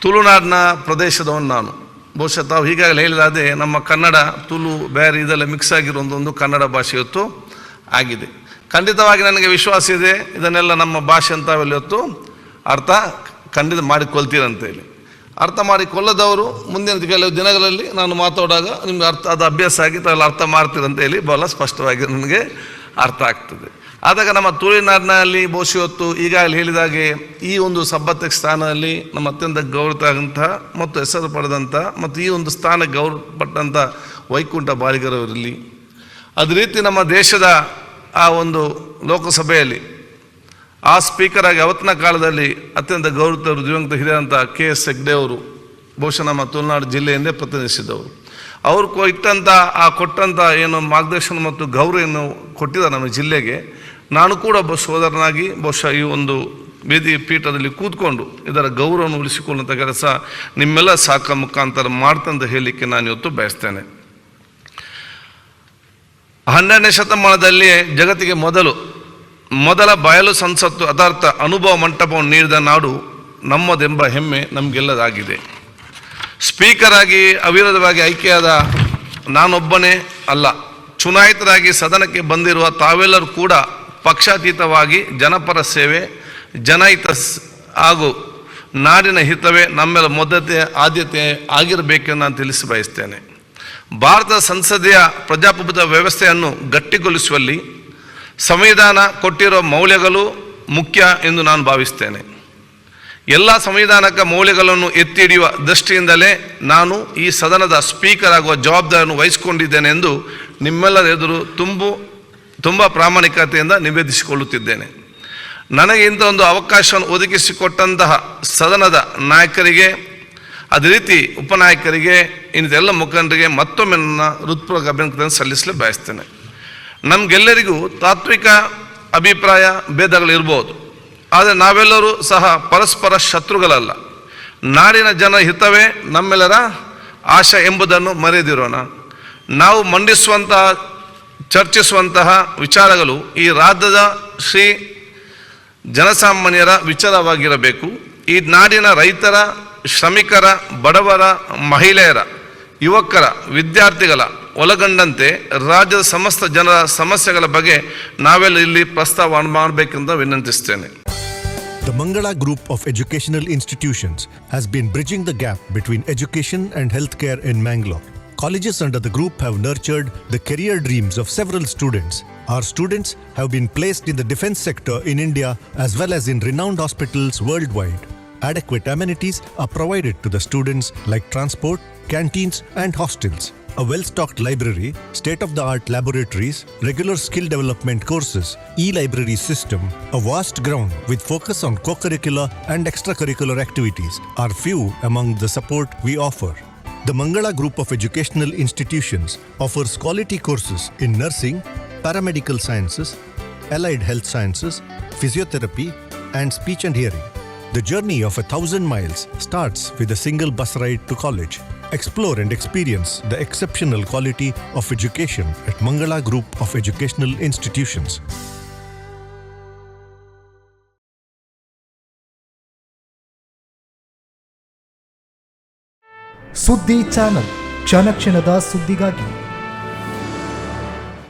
ತುಳುನಾಡಿನ ಪ್ರದೇಶದವನು ನಾನು. ಬಹುಶಃ ತಾವು ಈಗಾಗಲೇ ಹೇಳಿದಾದೆ ನಮ್ಮ ಕನ್ನಡ ತುಳು ಬೇರೆ ಇದೆಲ್ಲ ಮಿಕ್ಸ್ ಆಗಿರೋ ಒಂದು ಕನ್ನಡ ಭಾಷೆ ಇವತ್ತು ಆಗಿದೆ. ಖಂಡಿತವಾಗಿ ನನಗೆ ವಿಶ್ವಾಸ ಇದೆ, ಇದನ್ನೆಲ್ಲ ನಮ್ಮ ಭಾಷೆ ಅಂತಾವೆಲ್ಲ ಇವತ್ತು ಅರ್ಥ ಖಂಡಿತ ಮಾಡಿಕೊಳ್ತೀರಂತೇಳಿ. ಅರ್ಥ ಮಾಡಿಕೊಳ್ಳದವರು ಮುಂದಿನ ಕೆಲವು ದಿನಗಳಲ್ಲಿ ನಾನು ಮಾತಾಡುವಾಗ ನಿಮ್ಗೆ ಅದು ಅಭ್ಯಾಸ ಆಗಿ ತಾವೆಲ್ಲ ಅರ್ಥ ಮಾಡ್ತೀರಂತೇಳಿ ಬಹಳ ಸ್ಪಷ್ಟವಾಗಿ ನನಗೆ ಅರ್ಥ ಆಗ್ತದೆ. ಆದಾಗ ನಮ್ಮ ತುಳುನಾಡಿನಲ್ಲಿ ಬಹುಶಃ ಇವತ್ತು ಈಗಾಗಲೇ ಹೇಳಿದಾಗೆ ಈ ಒಂದು ಸಬ್ಬತ್ತ ಸ್ಥಾನದಲ್ಲಿ ನಮ್ಮ ಅತ್ಯಂತ ಗೌರವಂತಹ ಮತ್ತು ಹೆಸರು ಪಡೆದಂಥ ಮತ್ತು ಈ ಒಂದು ಸ್ಥಾನಕ್ಕೆ ಗೌರವಪಟ್ಟಂಥ ವೈಕುಂಠ ಬಾಲಿಗರವರಿರಲಿ, ಅದೇ ರೀತಿ ನಮ್ಮ ದೇಶದ ಆ ಒಂದು ಲೋಕಸಭೆಯಲ್ಲಿ ಆ ಸ್ಪೀಕರ್ ಆಗಿ ಅವತ್ತಿನ ಕಾಲದಲ್ಲಿ ಅತ್ಯಂತ ಗೌರವ ದಿವಂಗತ ಹಿರಿಯಂಥ 𝐒𝐻𝐿 ಅವರು ಬಹುಶಃ ನಮ್ಮ ತುಳುನಾಡು ಜಿಲ್ಲೆಯಿಂದೇ ಪ್ರತಿನಿಧಿಸಿದವರು. ಅವರು ಕೊಟ್ಟಂಥ ಏನು ಮಾರ್ಗದರ್ಶನ ಮತ್ತು ಗೌರವ ಏನು ಕೊಟ್ಟಿದ್ದಾರೆ ನಮ್ಮ ಜಿಲ್ಲೆಗೆ, ನಾನು ಕೂಡ ಒಬ್ಬ ಸೋದರನಾಗಿ ಬಹುಶಃ ಈ ಒಂದು ವೇದಿ ಪೀಠದಲ್ಲಿ ಕೂತ್ಕೊಂಡು ಇದರ ಗೌರವವನ್ನು ಉಳಿಸಿಕೊಳ್ಳುವಂಥ ಕೆಲಸ ನಿಮ್ಮೆಲ್ಲ ಸಾಕ ಮುಖಾಂತರ ಮಾಡ್ತಂತ ಹೇಳಲಿಕ್ಕೆ ನಾನು ಇವತ್ತು ಬಯಸ್ತೇನೆ. 12ನೇ ಶತಮಾನದಲ್ಲಿ ಜಗತ್ತಿಗೆ ಮೊದಲ ಬಯಲು ಸಂಸತ್ತು ಅದಾರ್ಥ ಅನುಭವ ಮಂಟಪವನ್ನು ನೀಡಿದ ನಾಡು ನಮ್ಮದೆಂಬ ಹೆಮ್ಮೆ ನಮಗೆಲ್ಲದಾಗಿದೆ. ಸ್ಪೀಕರ್ ಆಗಿ ಅವಿರೋಧವಾಗಿ ಆಯ್ಕೆಯಾದ ನಾನೊಬ್ಬನೇ ಅಲ್ಲ, ಚುನಾಯಿತರಾಗಿ ಸದನಕ್ಕೆ ಬಂದಿರುವ ತಾವೆಲ್ಲರೂ ಕೂಡ ಪಕ್ಷಾತೀತವಾಗಿ ಜನಪರ ಸೇವೆ, ಜನಹಿತ ಹಾಗೂ ನಾಡಿನ ಹಿತವೇ ನಮ್ಮೆಲ್ಲ ಆದ್ಯತೆ ಆಗಿರಬೇಕೆಂದು ನಾನು ತಿಳಿಸಿ ಬಯಸ್ತೇನೆ. ಭಾರತದ ಸಂಸದೀಯ ಪ್ರಜಾಪ್ರಭುತ್ವ ವ್ಯವಸ್ಥೆಯನ್ನು ಗಟ್ಟಿಗೊಳಿಸುವಲ್ಲಿ ಸಂವಿಧಾನ ಕೊಟ್ಟಿರೋ ಮೌಲ್ಯಗಳು ಮುಖ್ಯ ಎಂದು ನಾನು ಭಾವಿಸ್ತೇನೆ. ಎಲ್ಲ ಸಂವಿಧಾನಕ ಮೌಲ್ಯಗಳನ್ನು ಎತ್ತಿ ಹಿಡಿಯುವ ದೃಷ್ಟಿಯಿಂದಲೇ ನಾನು ಈ ಸದನದ ಸ್ಪೀಕರ್ ಆಗುವ ಜವಾಬ್ದಾರಿಯನ್ನು ವಹಿಸಿಕೊಂಡಿದ್ದೇನೆ ಎಂದು ನಿಮ್ಮೆಲ್ಲರ ಎದುರು ತುಂಬ ಪ್ರಾಮಾಣಿಕತೆಯಿಂದ ನಿವೇದಿಸಿಕೊಳ್ಳುತ್ತಿದ್ದೇನೆ. ನನಗೆ ಇಂಥ ಒಂದು ಅವಕಾಶವನ್ನು ಒದಗಿಸಿಕೊಟ್ಟಂತಹ ಸದನದ ನಾಯಕರಿಗೆ, ಅದೇ ರೀತಿ ಉಪನಾಯಕರಿಗೆ, ಇನ್ನೆಲ್ಲ ಮುಖಂಡರಿಗೆ ಮತ್ತೊಮ್ಮೆ ನನ್ನ ಹೃತ್ಪೂರ್ವಕ ಅಭಿನಂದನೆ ಸಲ್ಲಿಸಲು ಬಯಸ್ತೇನೆ. ನಮಗೆಲ್ಲರಿಗೂ ತಾತ್ವಿಕ ಅಭಿಪ್ರಾಯ ಭೇದಗಳಿರ್ಬೋದು, ಆದರೆ ನಾವೆಲ್ಲರೂ ಸಹ ಪರಸ್ಪರ ಶತ್ರುಗಳಲ್ಲ. ನಾಡಿನ ಜನ ಹಿತವೇ ನಮ್ಮೆಲ್ಲರ ಆಶೆ ಎಂಬುದನ್ನು ಮರೆಯದಿರೋಣ. ನಾವು ಮಂಡಿಸುವಂತಹ ಚರ್ಚಿಸುವಂತಹ ವಿಚಾರಗಳು ಈ ರಾಜ್ಯದ ಜನಸಾಮಾನ್ಯರ ವಿಚಾರವಾಗಿರಬೇಕು. ಈ ನಾಡಿನ ರೈತರ, ಶ್ರಮಿಕರ, ಬಡವರ, ಮಹಿಳೆಯರ, ಯುವಕರ, ವಿದ್ಯಾರ್ಥಿಗಳ ಒಳಗೊಂಡಂತೆ ರಾಜ್ಯದ ಸಮಸ್ತ ಜನರ ಸಮಸ್ಯೆಗಳ ಬಗ್ಗೆ ನಾವೆಲ್ಲ ಇಲ್ಲಿ ಪ್ರಸ್ತಾವ ಮಾಡಬೇಕೆಂದು ವಿನಂತಿಸ್ತೇನೆ. The Mangala Group of Educational Institutions has been bridging the gap between education and healthcare in Mangalore. Colleges under the group have nurtured the career dreams of several students. Our students have been placed in the defense sector in India as well as in renowned hospitals worldwide. Adequate amenities are provided to the students like transport, canteens and hostels. A well-stocked library, state-of-the-art laboratories, regular skill development courses, e-library system, a vast ground with focus on co-curricular and extracurricular activities are few among the support we offer. The Mangala Group of Educational Institutions offers quality courses in nursing, paramedical sciences, allied health sciences, physiotherapy and speech and hearing. The journey of 1,000 miles starts with a single bus ride to college. Explore and experience the exceptional quality of education at Mangala Group of Educational Institutions. ಸುದ್ದಿ channel, ಕ್ಷಣ ಕ್ಷಣದ ಸುದ್ದಿಗಾಗಿ.